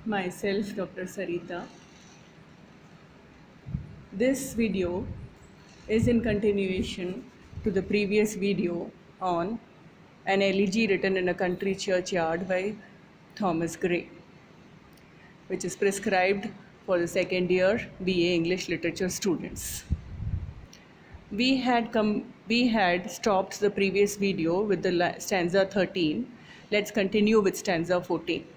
Myself, Dr. Sarita. This video is in continuation to the previous video on an elegy written in a country churchyard by Thomas Gray, which is prescribed for the second year BA English Literature students. We had stopped the previous video with the stanza 13. Let's continue with stanza 14.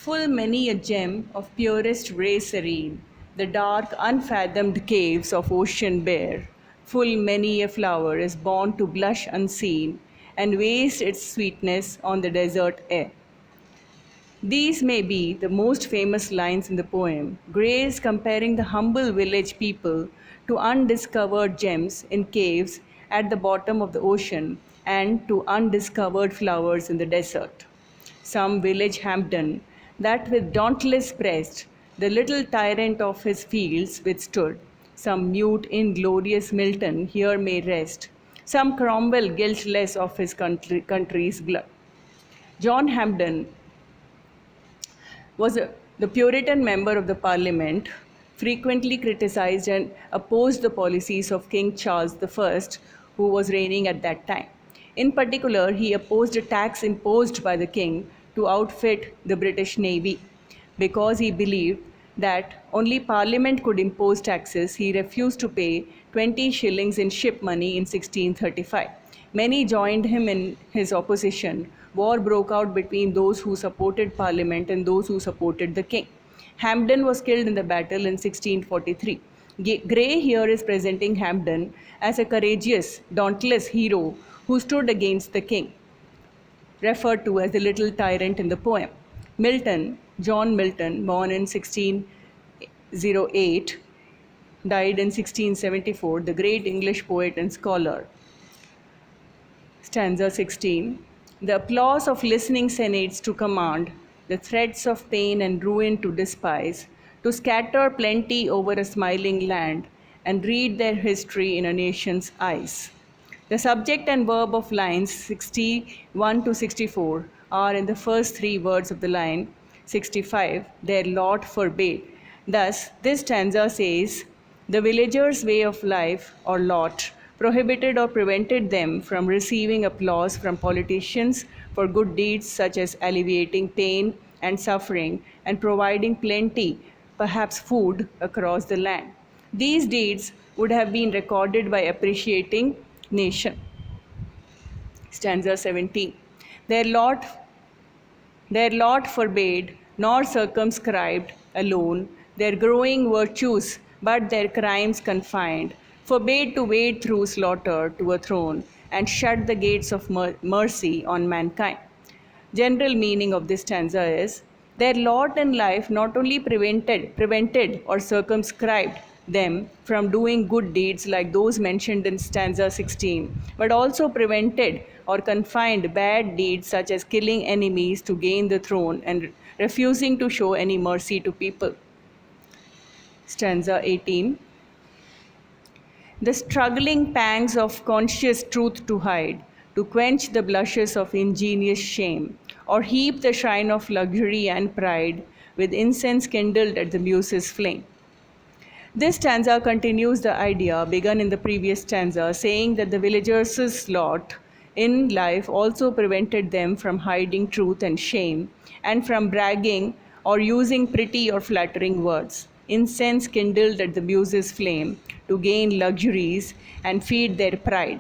Full many a gem of purest ray serene, the dark unfathomed caves of ocean bare. Full many a flower is born to blush unseen, and waste its sweetness on the desert air. These may be the most famous lines in the poem. Gray is comparing the humble village people to undiscovered gems in caves at the bottom of the ocean and to undiscovered flowers in the desert. Some village Hampden, that with dauntless breast the little tyrant of his fields withstood. Some mute inglorious Milton here may rest. Some Cromwell guiltless of his country's blood. John Hampden was the Puritan member of the Parliament, frequently criticized and opposed the policies of King Charles I, who was reigning at that time. In particular, he opposed a tax imposed by the king to outfit the British Navy. Because he believed that only Parliament could impose taxes, he refused to pay 20 shillings in ship money in 1635. Many joined him in his opposition. War broke out between those who supported Parliament and those who supported the king. Hampden was killed in the battle in 1643. Gray here is presenting Hampden as a courageous, dauntless hero who stood against the king, referred to as the little tyrant in the poem. Milton, John Milton, born in 1608, died in 1674, the great English poet and scholar. Stanza 16. The applause of listening senates to command, the threats of pain and ruin to despise, to scatter plenty over a smiling land, and read their history in a nation's eyes. The subject and verb of lines 61 to 64 are in the first three words of the line 65, their lot forbade. Thus, this stanza says, the villagers' way of life or lot prohibited or prevented them from receiving applause from politicians for good deeds such as alleviating pain and suffering and providing plenty, perhaps food, across the land. These deeds would have been recorded by appreciating nation. Stanza 17. Their lot forbade, nor circumscribed alone their growing virtues, but their crimes confined, forbade to wade through slaughter to a throne, and shut the gates of mercy on mankind. General meaning of this stanza is, their lot in life not only prevented or circumscribed them from doing good deeds like those mentioned in stanza 16, but also prevented or confined bad deeds such as killing enemies to gain the throne and refusing to show any mercy to people. Stanza 18. The struggling pangs of conscious truth to hide, to quench the blushes of ingenious shame, or heap the shrine of luxury and pride with incense kindled at the muse's flame. This stanza continues the idea begun in the previous stanza, saying that the villagers' lot in life also prevented them from hiding truth and shame, and from bragging or using pretty or flattering words. Incense kindled at the muse's flame to gain luxuries and feed their pride.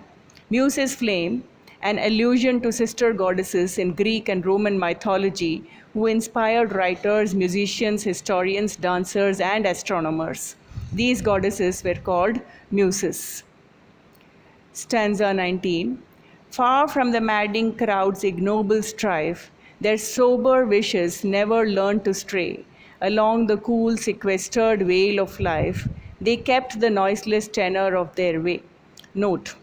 Muse's flame, an allusion to sister goddesses in Greek and Roman mythology who inspired writers, musicians, historians, dancers, and astronomers. These goddesses were called muses. Stanza 19. Far from the madding crowd's ignoble strife, their sober wishes never learned to stray. Along the cool, sequestered vale of life, they kept the noiseless tenor of their way. Note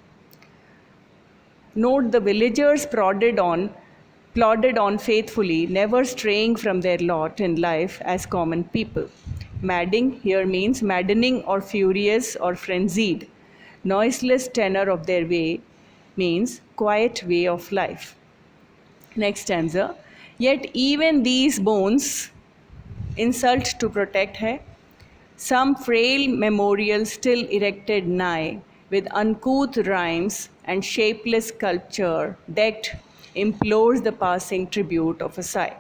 the villagers plodded on faithfully, never straying from their lot in life as common people. Madding here means maddening or furious or frenzied. Noiseless tenor of their way means quiet way of life. Next stanza. Yet even these bones insult to protect hai. Some frail memorial still erected nigh, with uncouth rhymes and shapeless sculpture decked, implores the passing tribute of a sigh.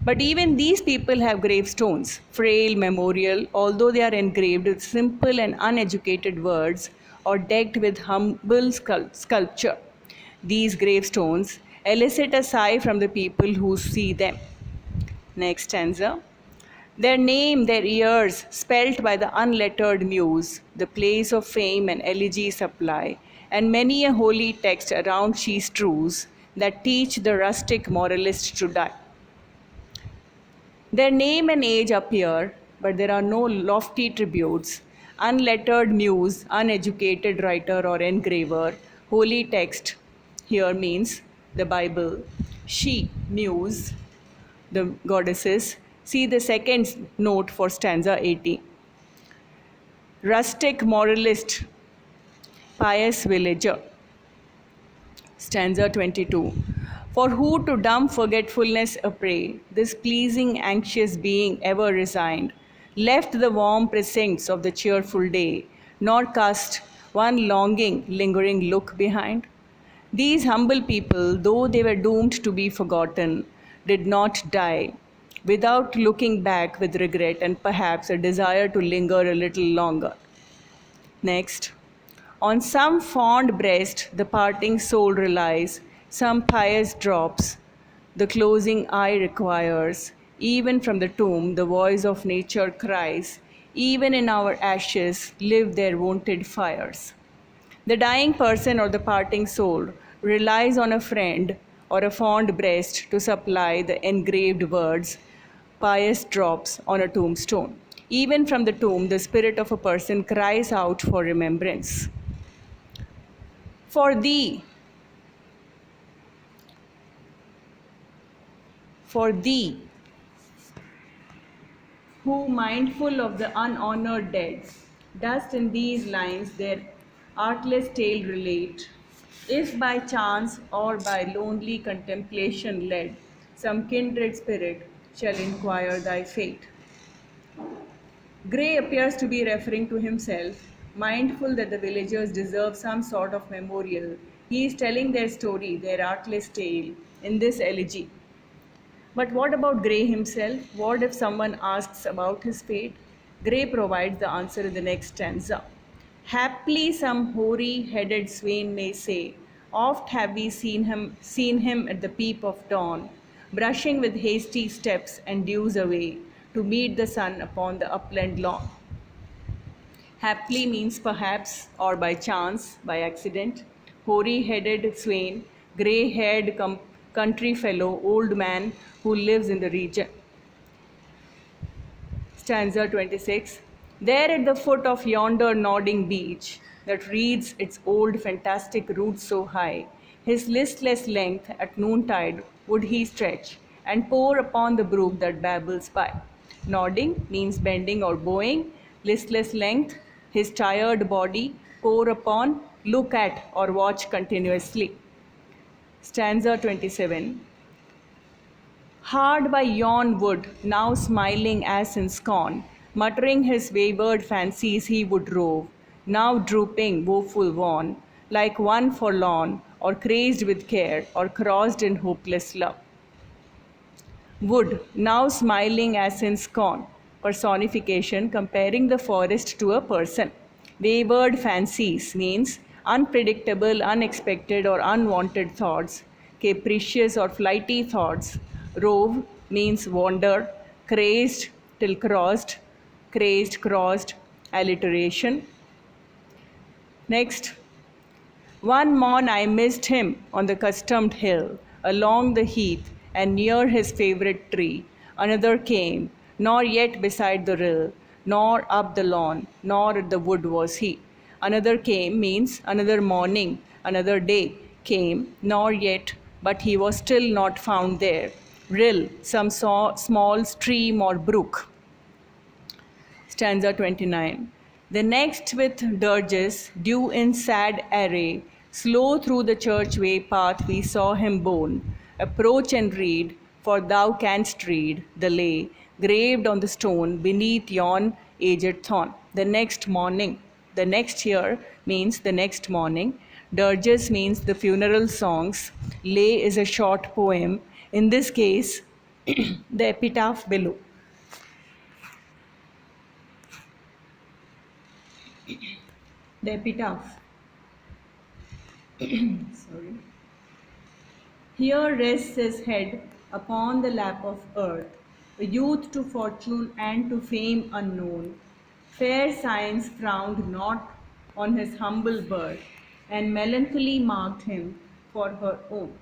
But even these people have gravestones, frail memorial, although they are engraved with simple and uneducated words or decked with humble sculpture. These gravestones elicit a sigh from the people who see them. Next stanza. Their name, their years, spelt by the unlettered muse, the place of fame and elegy supply, and many a holy text around she strews that teach the rustic moralist to die. Their name and age appear, but there are no lofty tributes. Unlettered muse, uneducated writer or engraver, holy text here means the Bible. She, muse, the goddesses. See the second note for stanza 80. Rustic moralist, pious villager. Stanza 22. For who to dumb forgetfulness a prey, this pleasing anxious being ever resigned, left the warm precincts of the cheerful day, nor cast one longing, lingering look behind? These humble people, though they were doomed to be forgotten, did not die without looking back with regret and perhaps a desire to linger a little longer. Next. On some fond breast the parting soul relies, some pious drops the closing eye requires. Even from the tomb the voice of nature cries, even in our ashes live their wonted fires. The dying person or the parting soul relies on a friend or a fond breast to supply the engraved words, pious drops on a tombstone. Even from the tomb, the spirit of a person cries out for remembrance. For thee, who mindful of the unhonored dead, dost in these lines their artless tale relate, if by chance or by lonely contemplation led, some kindred spirit shall inquire thy fate. Gray appears to be referring to himself, mindful that the villagers deserve some sort of memorial. He is telling their story, their artless tale, in this elegy. But what about Gray himself? What if someone asks about his fate? Gray provides the answer in the next stanza. Haply some hoary-headed swain may say, oft have we seen him at the peep of dawn, brushing with hasty steps and dews away to meet the sun upon the upland lawn. Haply means perhaps or by chance, by accident. Hoary-headed swain, grey-haired country fellow, old man who lives in the region. Stanza 26. There at the foot of yonder nodding beech that reads its old fantastic roots so high, his listless length at noontide would he stretch and pour upon the brook that babbles by. Nodding means bending or bowing. Listless length, his tired body, pour upon, look at or watch continuously. Stanza 27. Hard by yon wood, now smiling as in scorn, muttering his wayward fancies he would rove, now drooping, woeful wan, like one forlorn, or crazed with care, or crossed in hopeless love. Wood, now smiling as in scorn, personification comparing the forest to a person. Wayward fancies means unpredictable, unexpected, or unwanted thoughts. Capricious or flighty thoughts. Rove means wander, crazed till crossed, crazed, crossed, alliteration. Next. One morn I missed him on the customed hill, along the heath, and near his favourite tree. Another came, nor yet beside the rill, nor up the lawn, nor at the wood was he. Another came means another morning, another day came, nor yet, but he was still not found there. Rill, some small stream or brook. Stanza 29. The next with dirges, due in sad array, slow through the churchway path we saw him borne. Approach and read, for thou canst read the lay graved on the stone beneath yon aged thorn. The next morning, the next year means the next morning. Dirges means the funeral songs. Lay is a short poem. In this case, the epitaph below. The epitaph. Sorry. Here rests his head upon the lap of earth, a youth to fortune and to fame unknown. Fair science frowned not on his humble birth, and melancholy marked him for her own.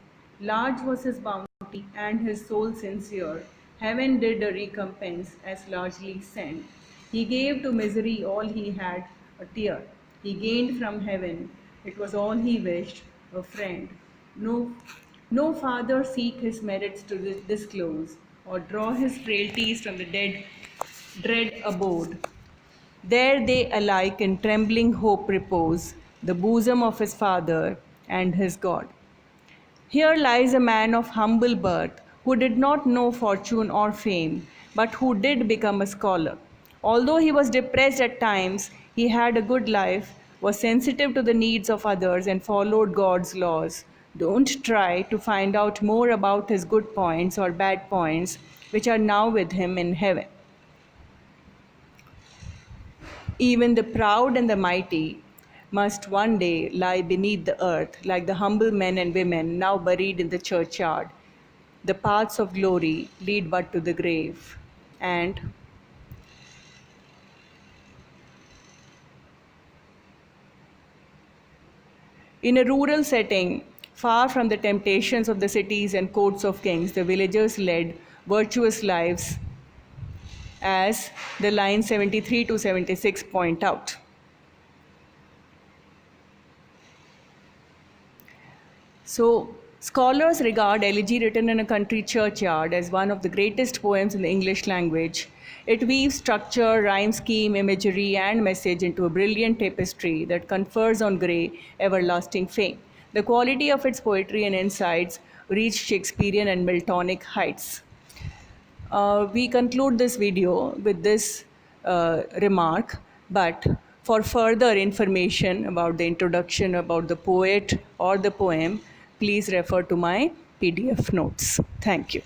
Large was his bounty, and his soul sincere. Heaven did a recompense as largely send. He gave to misery all he had, a tear. He gained from heaven, it was all he wished, a friend. No, no father seek his merits to disclose, or draw his frailties from the dead dread abode. There they alike in trembling hope repose, the bosom of his Father and his God. Here lies a man of humble birth who did not know fortune or fame, but who did become a scholar. Although he was depressed at times, he had a good life, was sensitive to the needs of others, and followed God's laws. Don't try to find out more about his good points or bad points, which are now with him in heaven. Even the proud and the mighty must one day lie beneath the earth, like the humble men and women now buried in the churchyard. The paths of glory lead but to the grave. And in a rural setting, far from the temptations of the cities and courts of kings, the villagers led virtuous lives, as the lines 73 to 76 point out. So, scholars regard Elegy, written in a country churchyard, as one of the greatest poems in the English language. It weaves structure, rhyme scheme, imagery, and message into a brilliant tapestry that confers on Gray everlasting fame. The quality of its poetry and insights reached Shakespearean and Miltonic heights. We conclude this video with this remark, but for further information about the introduction, about the poet or the poem, please refer to my PDF notes. Thank you.